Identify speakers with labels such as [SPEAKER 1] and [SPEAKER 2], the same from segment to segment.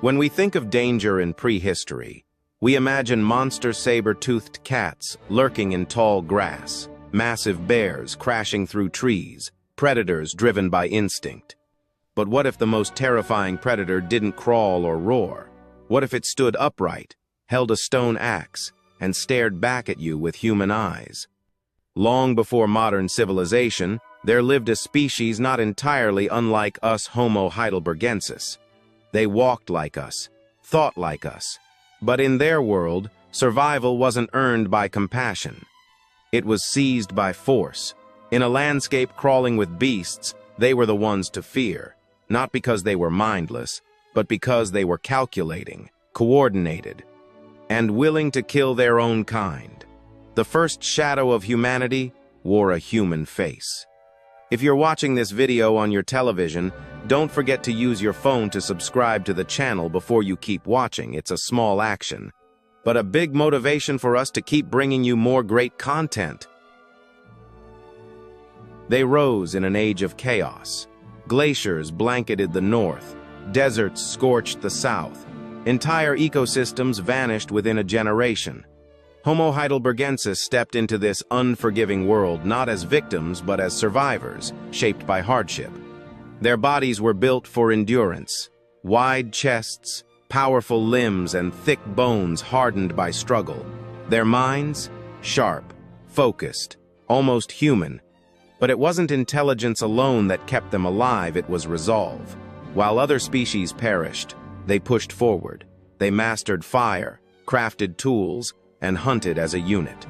[SPEAKER 1] When we think of danger in prehistory, we imagine monster saber-toothed cats lurking in tall grass, massive bears crashing through trees, predators driven by instinct. But what if the most terrifying predator didn't crawl or roar? What if it stood upright, held a stone axe, and stared back at you with human eyes? Long before modern civilization, there lived a species not entirely unlike us Homo Heidelbergensis. They walked like us, thought like us. But in their world, survival wasn't earned by compassion. It was seized by force. In a landscape crawling with beasts, they were the ones to fear, not because they were mindless, but because they were calculating, coordinated, and willing to kill their own kind. The first shadow of humanity wore a human face. If you're watching this video on your television, don't forget to use your phone to subscribe to the channel before you keep watching. It's a small action, but a big motivation for us to keep bringing you more great content. They rose in an age of chaos. Glaciers blanketed the north, deserts scorched the south, entire ecosystems vanished within a generation. Homo Heidelbergensis stepped into this unforgiving world not as victims but as survivors, shaped by hardship. Their bodies were built for endurance, wide chests, powerful limbs, and thick bones hardened by struggle. Their minds, sharp, focused, almost human. But it wasn't intelligence alone that kept them alive, it was resolve. While other species perished, they pushed forward. They mastered fire, crafted tools, and hunted as a unit.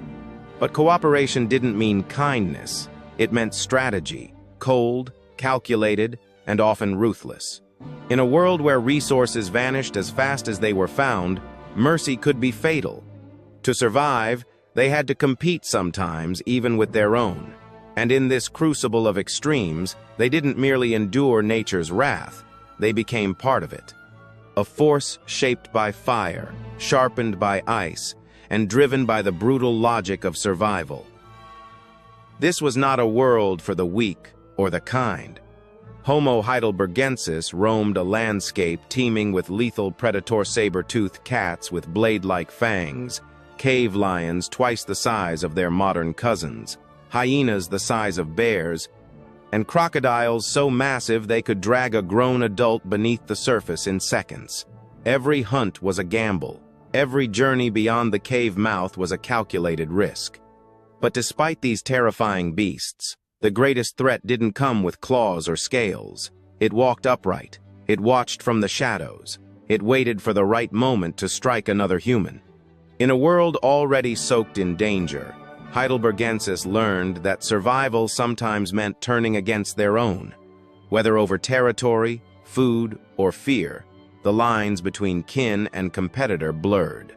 [SPEAKER 1] But cooperation didn't mean kindness. It meant strategy, cold, calculated, and often ruthless. In a world where resources vanished as fast as they were found, mercy could be fatal. To survive, they had to compete sometimes, even with their own. And in this crucible of extremes, they didn't merely endure nature's wrath, they became part of it. A force shaped by fire, sharpened by ice, and driven by the brutal logic of survival. This was not a world for the weak or the kind. Homo Heidelbergensis roamed a landscape teeming with lethal predator saber-toothed cats with blade-like fangs, cave lions twice the size of their modern cousins, hyenas the size of bears, and crocodiles so massive they could drag a grown adult beneath the surface in seconds. Every hunt was a gamble. Every journey beyond the cave mouth was a calculated risk. But despite these terrifying beasts, the greatest threat didn't come with claws or scales. It walked upright. It watched from the shadows. It waited for the right moment to strike another human. In a world already soaked in danger, Heidelbergensis learned that survival sometimes meant turning against their own. Whether over territory, food, or fear, the lines between kin and competitor blurred.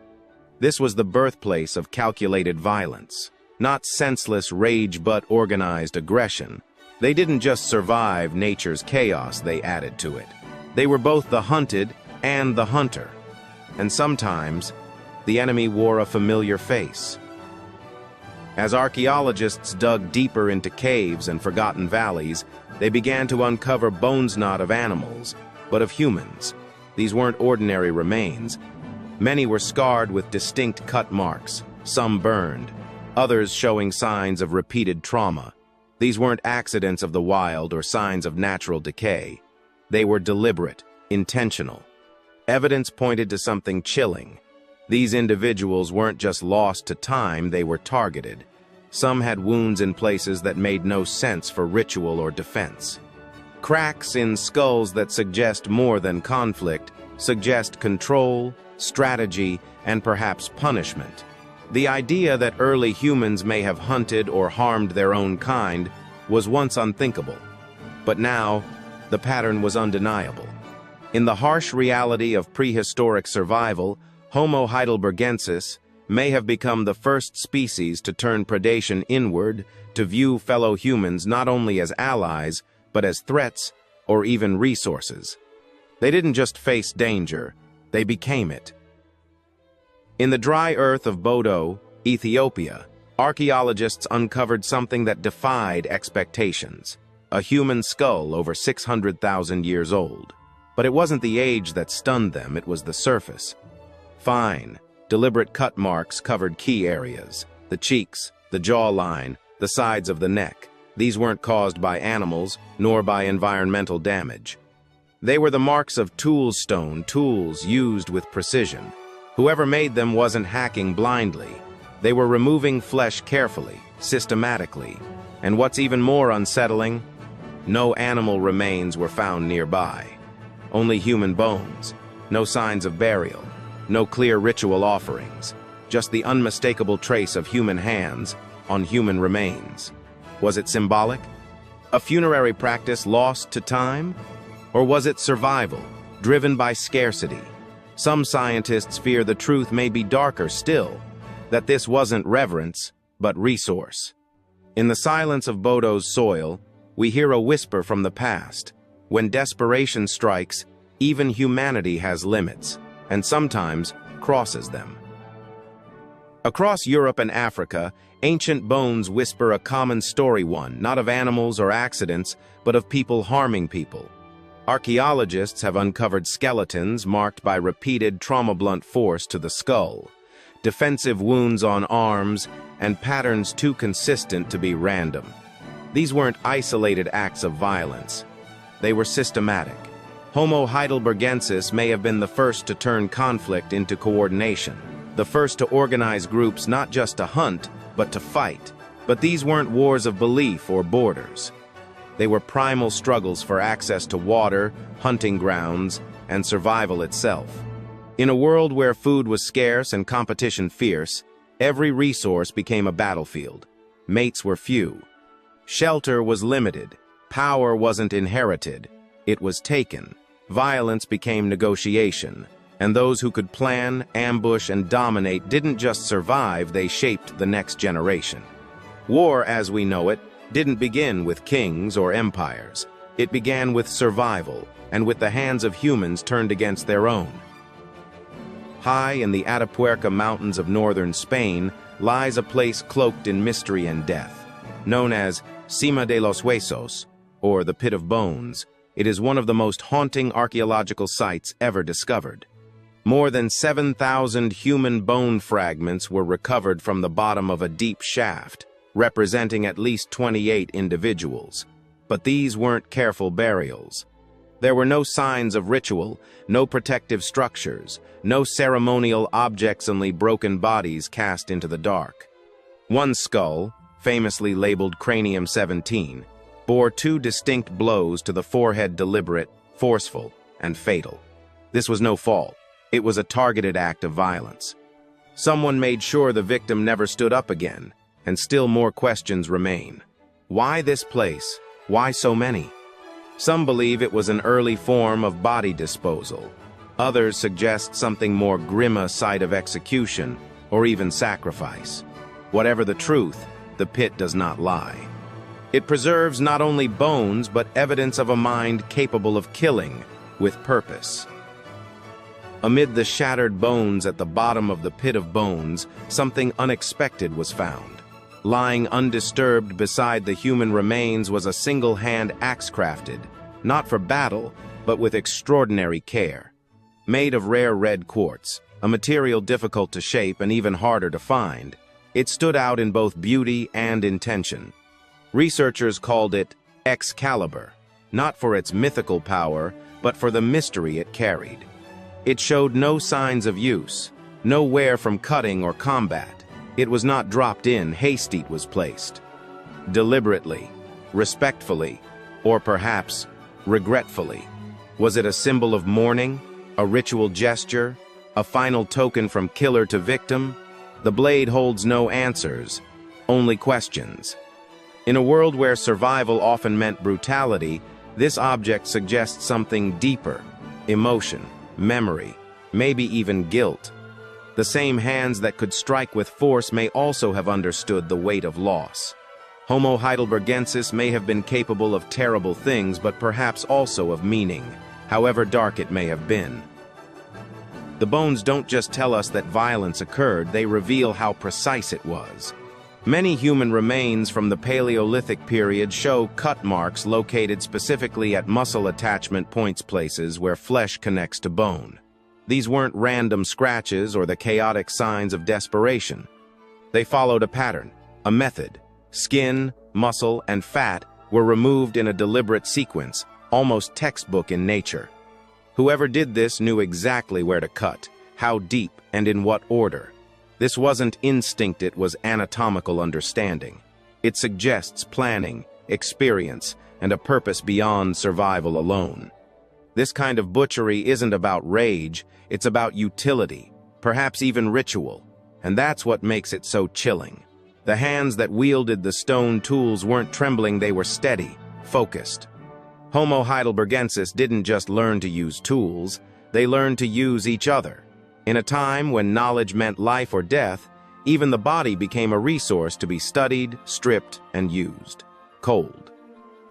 [SPEAKER 1] This was the birthplace of calculated violence. Not senseless rage but organized aggression. They didn't just survive nature's chaos, they added to it. They were both the hunted and the hunter. And sometimes, the enemy wore a familiar face. As archaeologists dug deeper into caves and forgotten valleys, they began to uncover bones not of animals, but of humans. These weren't ordinary remains. Many were scarred with distinct cut marks, some burned, others showing signs of repeated trauma. These weren't accidents of the wild or signs of natural decay. They were deliberate, intentional. Evidence pointed to something chilling. These individuals weren't just lost to time, they were targeted. Some had wounds in places that made no sense for ritual or defense. Cracks in skulls that suggest more than conflict, suggest control, strategy, and perhaps punishment. The idea that early humans may have hunted or harmed their own kind was once unthinkable. But now, the pattern was undeniable. In the harsh reality of prehistoric survival, Homo heidelbergensis may have become the first species to turn predation inward, to view fellow humans not only as allies, but as threats or even resources. They didn't just face danger, they became it. In the dry earth of Bodo, Ethiopia, archaeologists uncovered something that defied expectations: a human skull over 600,000 years old. But it wasn't the age that stunned them, it was the surface. Fine, deliberate cut marks covered key areas: the cheeks, the jawline, the sides of the neck. These weren't caused by animals, nor by environmental damage. They were the marks of toolstone, tools used with precision. Whoever made them wasn't hacking blindly. They were removing flesh carefully, systematically. And what's even more unsettling, no animal remains were found nearby. Only human bones, no signs of burial, no clear ritual offerings, just the unmistakable trace of human hands on human remains. Was it symbolic? A funerary practice lost to time? Or was it survival, driven by scarcity? Some scientists fear the truth may be darker still, that this wasn't reverence, but resource. In the silence of Bodo's soil, we hear a whisper from the past. When desperation strikes, even humanity has limits, and sometimes crosses them. Across Europe and Africa, ancient bones whisper a common story, one not of animals or accidents, but of people harming people. Archaeologists have uncovered skeletons marked by repeated trauma-blunt force to the skull, defensive wounds on arms, and patterns too consistent to be random. These weren't isolated acts of violence. They were systematic. Homo Heidelbergensis may have been the first to turn conflict into coordination, the first to organize groups not just to hunt, but to fight. But these weren't wars of belief or borders. They were primal struggles for access to water, hunting grounds, and survival itself. In a world where food was scarce and competition fierce, every resource became a battlefield. Mates were few. Shelter was limited. Power wasn't inherited. It was taken. Violence became negotiation. And those who could plan, ambush, and dominate didn't just survive, they shaped the next generation. War, as we know it, didn't begin with kings or empires. It began with survival, and with the hands of humans turned against their own. High in the Atapuerca Mountains of northern Spain lies a place cloaked in mystery and death. Known as Cima de los Huesos, or the Pit of Bones, it is one of the most haunting archaeological sites ever discovered. More than 7,000 human bone fragments were recovered from the bottom of a deep shaft, representing at least 28 individuals. But these weren't careful burials. There were no signs of ritual, no protective structures, no ceremonial objects, only broken bodies cast into the dark. One skull, famously labeled Cranium 17, bore 2 distinct blows to the forehead, deliberate, forceful, and fatal. This was no fault. It was a targeted act of violence. Someone made sure the victim never stood up again, and still more questions remain. Why this place? Why so many? Some believe it was an early form of body disposal. Others suggest something more grim, a site of execution, or even sacrifice. Whatever the truth, the pit does not lie. It preserves not only bones, but evidence of a mind capable of killing with purpose. Amid the shattered bones at the bottom of the Pit of Bones, something unexpected was found. Lying undisturbed beside the human remains was a single-hand axe crafted, not for battle, but with extraordinary care. Made of rare red quartz, a material difficult to shape and even harder to find, it stood out in both beauty and intention. Researchers called it Excalibur, not for its mythical power, but for the mystery it carried. It showed no signs of use, no wear from cutting or combat. It was not dropped in, haste it was placed. Deliberately, respectfully, or perhaps regretfully. Was it a symbol of mourning, a ritual gesture, a final token from killer to victim? The blade holds no answers, only questions. In a world where survival often meant brutality, this object suggests something deeper: emotion, memory, maybe even guilt. The same hands that could strike with force may also have understood the weight of loss. Homo Heidelbergensis may have been capable of terrible things, but perhaps also of meaning, however dark it may have been. The bones don't just tell us that violence occurred, they reveal how precise it was. Many human remains from the Paleolithic period show cut marks located specifically at muscle attachment points, places where flesh connects to bone. These weren't random scratches or the chaotic signs of desperation. They followed a pattern, a method. Skin, muscle, and fat were removed in a deliberate sequence, almost textbook in nature. Whoever did this knew exactly where to cut, how deep, and in what order. This wasn't instinct, it was anatomical understanding. It suggests planning, experience, and a purpose beyond survival alone. This kind of butchery isn't about rage, it's about utility, perhaps even ritual, and that's what makes it so chilling. The hands that wielded the stone tools weren't trembling, they were steady, focused. Homo Heidelbergensis didn't just learn to use tools, they learned to use each other. In a time when knowledge meant life or death, even the body became a resource to be studied, stripped, and used. Cold.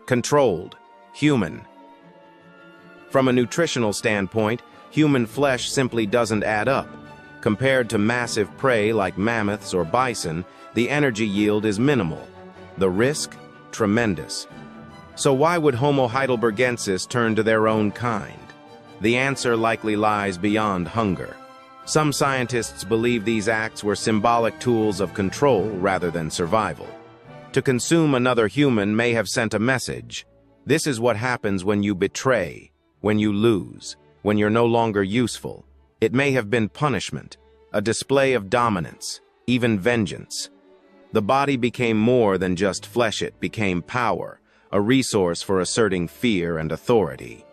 [SPEAKER 1] Controlled. Human. From a nutritional standpoint, human flesh simply doesn't add up. Compared to massive prey like mammoths or bison, the energy yield is minimal. The risk? Tremendous. So why would Homo Heidelbergensis turn to their own kind? The answer likely lies beyond hunger. Some scientists believe these acts were symbolic tools of control rather than survival. To consume another human may have sent a message. This is what happens when you betray, when you lose, when you're no longer useful. It may have been punishment, a display of dominance, even vengeance. The body became more than just flesh, it became power, a resource for asserting fear and authority.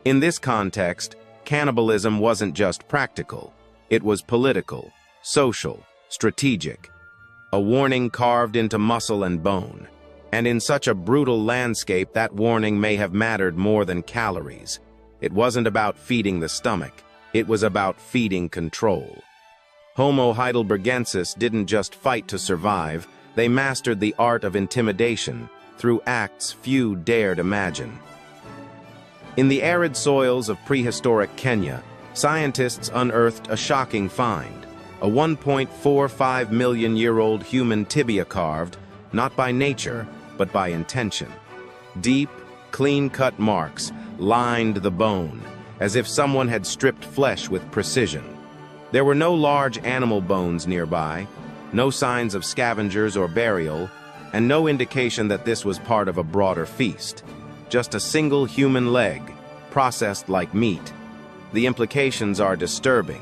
[SPEAKER 1] In this context, cannibalism wasn't just practical. It was political, social, strategic. A warning carved into muscle and bone. And in such a brutal landscape, that warning may have mattered more than calories. It wasn't about feeding the stomach. It was about feeding control. Homo Heidelbergensis didn't just fight to survive, they mastered the art of intimidation through acts few dared imagine. In the arid soils of prehistoric Kenya, scientists unearthed a shocking find, a 1.45 million-year-old human tibia carved, not by nature, but by intention. Deep, clean-cut marks lined the bone, as if someone had stripped flesh with precision. There were no large animal bones nearby, no signs of scavengers or burial, and no indication that this was part of a broader feast. Just a single human leg, processed like meat. The implications are disturbing.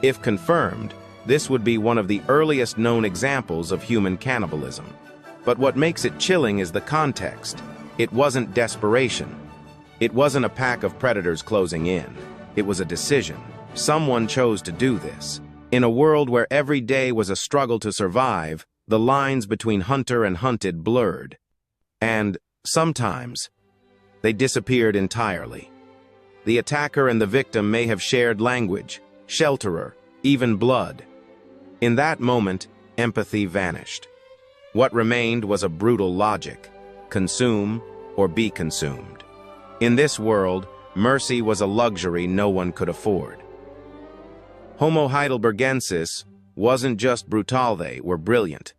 [SPEAKER 1] If confirmed, this would be one of the earliest known examples of human cannibalism. But what makes it chilling is the context. It wasn't desperation. It wasn't a pack of predators closing in. It was a decision. Someone chose to do this. In a world where every day was a struggle to survive, the lines between hunter and hunted blurred. And, sometimes, they disappeared entirely. The attacker and the victim may have shared language, shelterer, even blood. In that moment, empathy vanished. What remained was a brutal logic: consume or be consumed. In this world, mercy was a luxury no one could afford. Homo Heidelbergensis wasn't just brutal, they were brilliant.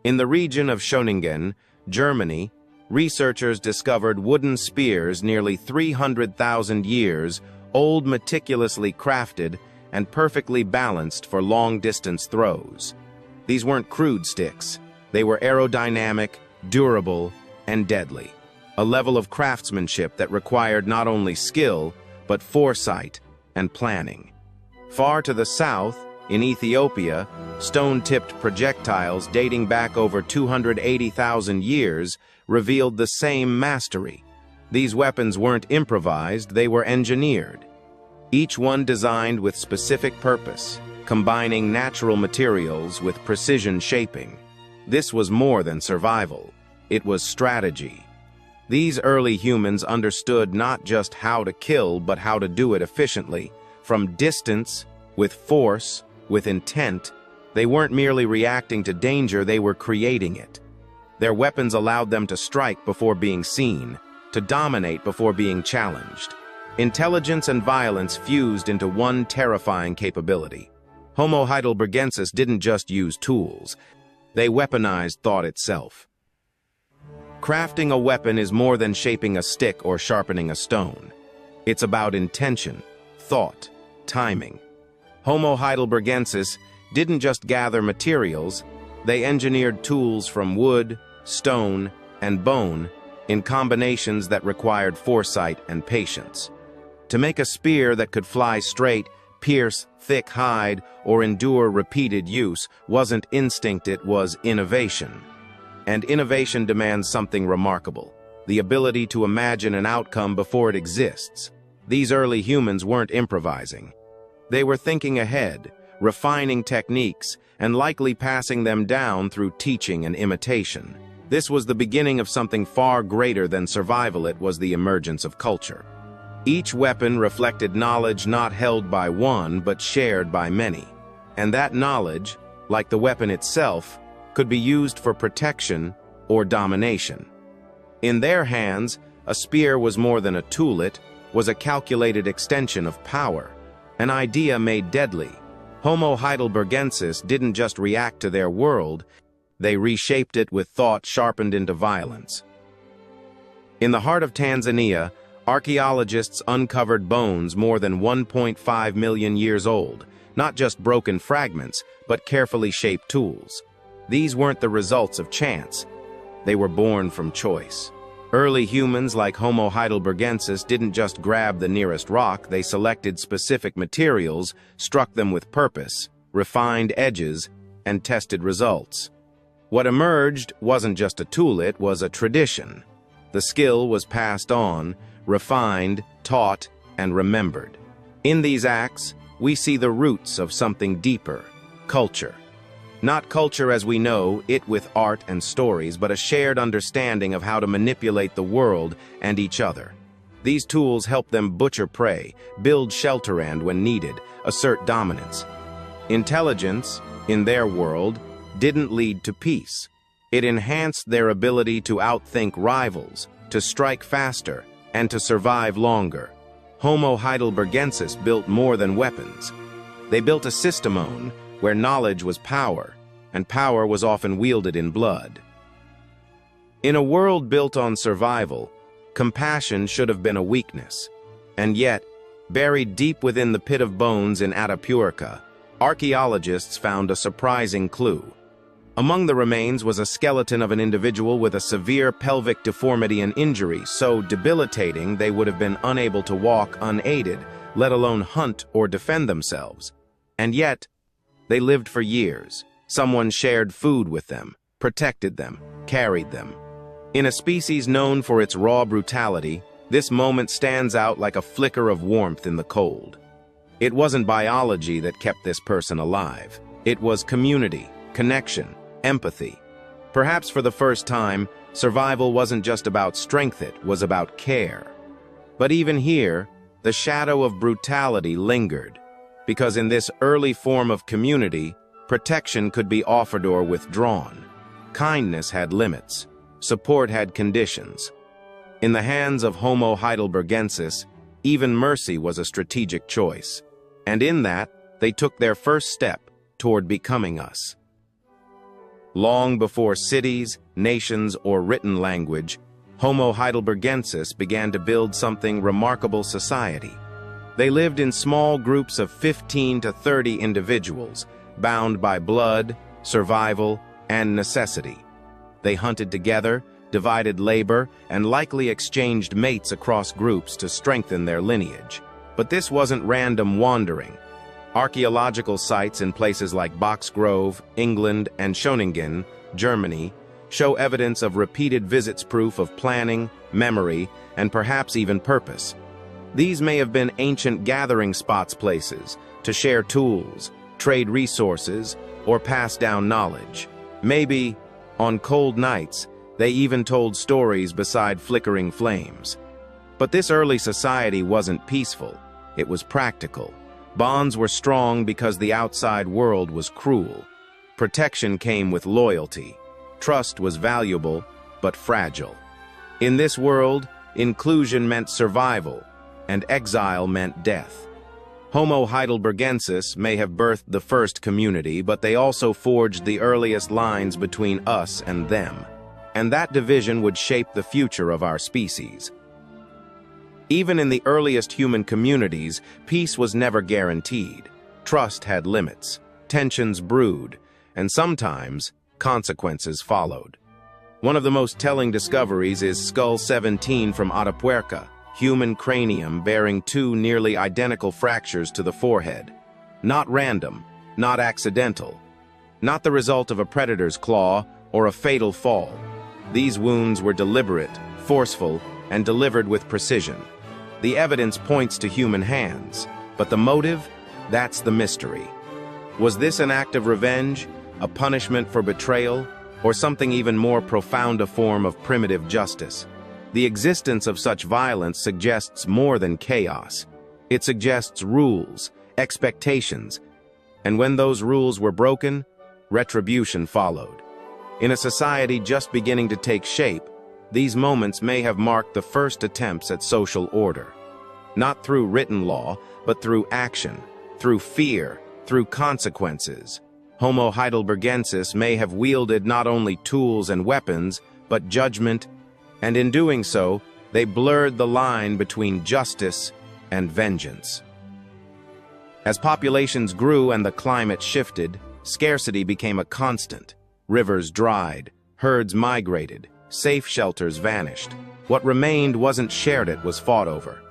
[SPEAKER 1] In the region of Schöningen, Germany, researchers discovered wooden spears nearly 300,000 years old, meticulously crafted and perfectly balanced for long-distance throws. These weren't crude sticks. They were aerodynamic, durable, and deadly. A level of craftsmanship that required not only skill, but foresight and planning. Far to the south, in Ethiopia, stone-tipped projectiles dating back over 280,000 years revealed the same mastery. These weapons weren't improvised, they were engineered. Each one designed with specific purpose, combining natural materials with precision shaping. This was more than survival. It was strategy. These early humans understood not just how to kill, but how to do it efficiently. From distance, with force, with intent. They weren't merely reacting to danger, they were creating it. Their weapons allowed them to strike before being seen, to dominate before being challenged. Intelligence and violence fused into one terrifying capability. Homo Heidelbergensis didn't just use tools. They weaponized thought itself. Crafting a weapon is more than shaping a stick or sharpening a stone. It's about intention, thought, timing. Homo Heidelbergensis didn't just gather materials, they engineered tools from wood, stone, and bone in combinations that required foresight and patience. To make a spear that could fly straight, pierce thick hide, or endure repeated use wasn't instinct, it was innovation. And innovation demands something remarkable, the ability to imagine an outcome before it exists. These early humans weren't improvising. They were thinking ahead, refining techniques, and likely passing them down through teaching and imitation. This was the beginning of something far greater than survival. It was the emergence of culture. Each weapon reflected knowledge not held by one, but shared by many. And that knowledge, like the weapon itself, could be used for protection or domination. In their hands, a spear was more than a tool, it was a calculated extension of power, an idea made deadly. Homo Heidelbergensis didn't just react to their world, they reshaped it with thought sharpened into violence. In the heart of Tanzania, archaeologists uncovered bones more than 1.5 million years old, not just broken fragments, but carefully shaped tools. These weren't the results of chance. They were born from choice. Early humans like Homo Heidelbergensis didn't just grab the nearest rock, they selected specific materials, struck them with purpose, refined edges, and tested results. What emerged wasn't just a tool, it was a tradition. The skill was passed on, refined, taught, and remembered. In these acts, we see the roots of something deeper, culture. Not culture as we know it with art and stories, but a shared understanding of how to manipulate the world and each other. These tools help them butcher prey, build shelter, and, when needed, assert dominance. Intelligence, in their world, didn't lead to peace. It enhanced their ability to outthink rivals, to strike faster, and to survive longer. Homo Heidelbergensis built more than weapons. They built a systemon, where knowledge was power, and power was often wielded in blood. In a world built on survival, compassion should have been a weakness. And yet, buried deep within the pit of bones in Ethiopia, archaeologists found a surprising clue. Among the remains was a skeleton of an individual with a severe pelvic deformity and injury so debilitating they would have been unable to walk unaided, let alone hunt or defend themselves. And yet, they lived for years. Someone shared food with them, protected them, carried them. In a species known for its raw brutality, this moment stands out like a flicker of warmth in the cold. It wasn't biology that kept this person alive. It was community, connection, empathy. Perhaps for the first time, survival wasn't just about strength, it was about care. But even here, the shadow of brutality lingered, because in this early form of community, protection could be offered or withdrawn. Kindness had limits. Support had conditions. In the hands of Homo Heidelbergensis, even mercy was a strategic choice. And in that, they took their first step toward becoming us. Long before cities, nations, or written language, Homo Heidelbergensis began to build something remarkable: society. They lived in small groups of 15 to 30 individuals, bound by blood, survival, and necessity. They hunted together, divided labor, and likely exchanged mates across groups to strengthen their lineage. But this wasn't random wandering. Archaeological sites in places like Boxgrove, England, and Schöningen, Germany, show evidence of repeated visits, proof of planning, memory, and perhaps even purpose. These may have been ancient gathering spots, places to share tools, trade resources, or pass down knowledge. Maybe, on cold nights, they even told stories beside flickering flames. But this early society wasn't peaceful. It was practical. Bonds were strong because the outside world was cruel. Protection came with loyalty. Trust was valuable, but fragile. In this world, inclusion meant survival, and exile meant death. Homo Heidelbergensis may have birthed the first community, but they also forged the earliest lines between us and them. And that division would shape the future of our species. Even in the earliest human communities, peace was never guaranteed. Trust had limits, tensions brewed, and sometimes consequences followed. One of the most telling discoveries is Skull 17 from Atapuerca, human cranium bearing two nearly identical fractures to the forehead. Not random, not accidental, not the result of a predator's claw or a fatal fall. These wounds were deliberate, forceful, and delivered with precision. The evidence points to human hands, but the motive? That's the mystery. Was this an act of revenge, a punishment for betrayal, or something even more profound, a form of primitive justice? The existence of such violence suggests more than chaos. It suggests rules, expectations, and when those rules were broken, retribution followed. In a society just beginning to take shape, these moments may have marked the first attempts at social order. Not through written law, but through action, through fear, through consequences. Homo Heidelbergensis may have wielded not only tools and weapons, but judgment, and in doing so, they blurred the line between justice and vengeance. As populations grew and the climate shifted, scarcity became a constant. Rivers dried, herds migrated, safe shelters vanished. What remained wasn't shared, it was fought over.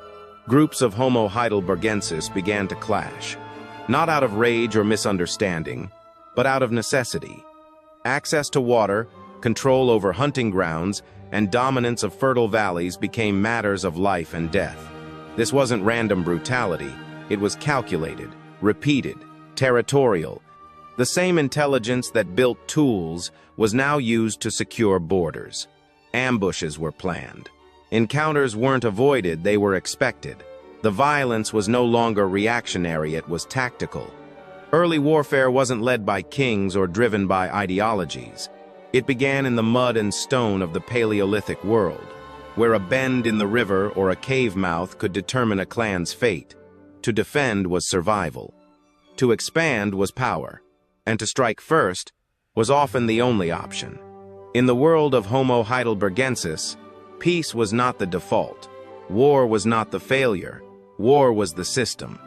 [SPEAKER 1] Groups of Homo Heidelbergensis began to clash, not out of rage or misunderstanding, but out of necessity. Access to water, control over hunting grounds, and dominance of fertile valleys became matters of life and death. This wasn't random brutality, it was calculated, repeated, territorial. The same intelligence that built tools was now used to secure borders. Ambushes were planned. Encounters weren't avoided, they were expected. The violence was no longer reactionary, it was tactical. Early warfare wasn't led by kings or driven by ideologies. It began in the mud and stone of the Paleolithic world, where a bend in the river or a cave mouth could determine a clan's fate. To defend was survival. To expand was power. And to strike first was often the only option. In the world of Homo Heidelbergensis, peace was not the default. War was not the failure. War was the system.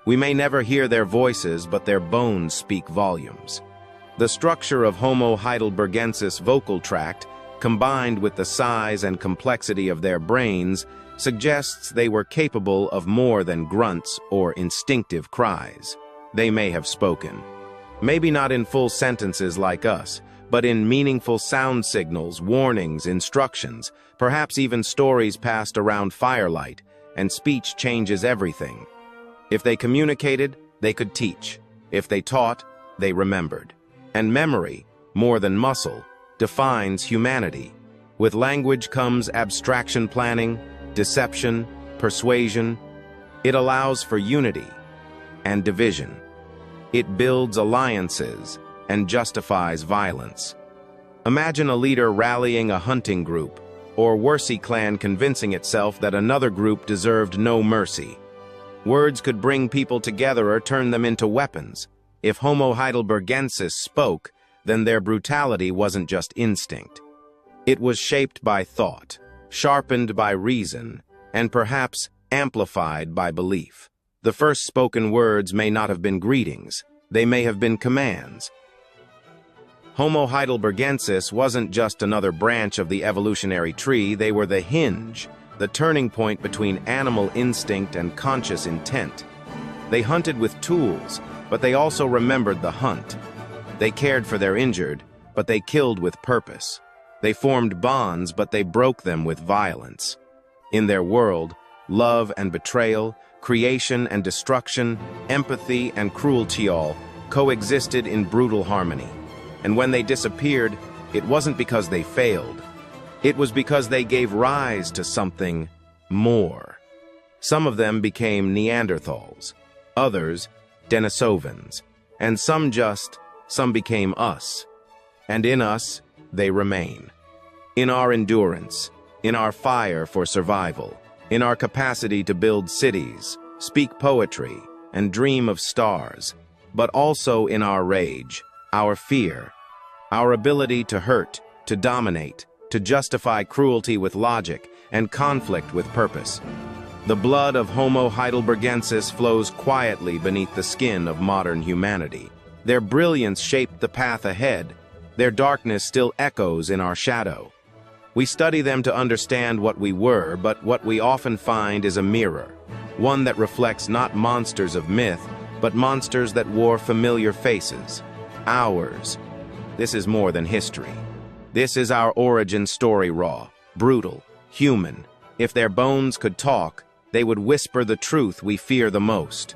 [SPEAKER 1] We may never hear their voices, but their bones speak volumes. The structure of Homo Heidelbergensis' vocal tract, combined with the size and complexity of their brains, suggests they were capable of more than grunts or instinctive cries. They may have spoken. Maybe not in full sentences like us, but in meaningful sound signals, warnings, instructions, perhaps even stories passed around firelight, and speech changes everything. If they communicated, they could teach. If they taught, they remembered. And memory, more than muscle, defines humanity. With language comes abstraction planning, deception, persuasion. It allows for unity and division. It builds alliances and justifies violence. Imagine a leader rallying a hunting group, or Worsi clan convincing itself that another group deserved no mercy. Words could bring people together or turn them into weapons. If Homo Heidelbergensis spoke, then their brutality wasn't just instinct. It was shaped by thought, sharpened by reason, and perhaps amplified by belief. The first spoken words may not have been greetings, they may have been commands. Homo Heidelbergensis wasn't just another branch of the evolutionary tree, they were the hinge, the turning point between animal instinct and conscious intent. They hunted with tools, but they also remembered the hunt. They cared for their injured, but they killed with purpose. They formed bonds, but they broke them with violence. In their world, love and betrayal, creation and destruction, empathy and cruelty all coexisted in brutal harmony. And when they disappeared, it wasn't because they failed. It was because they gave rise to something more. Some of them became Neanderthals, others Denisovans, and some became us. And in us, they remain. In our endurance, in our fire for survival, in our capacity to build cities, speak poetry, and dream of stars, but also in our rage, our fear, our ability to hurt, to dominate, to justify cruelty with logic, and conflict with purpose. The blood of Homo Heidelbergensis flows quietly beneath the skin of modern humanity. Their brilliance shaped the path ahead. Their darkness still echoes in our shadow. We study them to understand what we were, but what we often find is a mirror, one that reflects not monsters of myth, but monsters that wore familiar faces. Ours. This is more than history. This is our origin story, raw, brutal, human. If their bones could talk, they would whisper the truth we fear the most.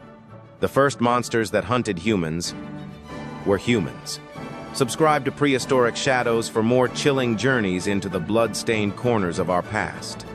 [SPEAKER 1] The first monsters that hunted humans were humans. Subscribe to Prehistoric Shadows for more chilling journeys into the blood-stained corners of our past.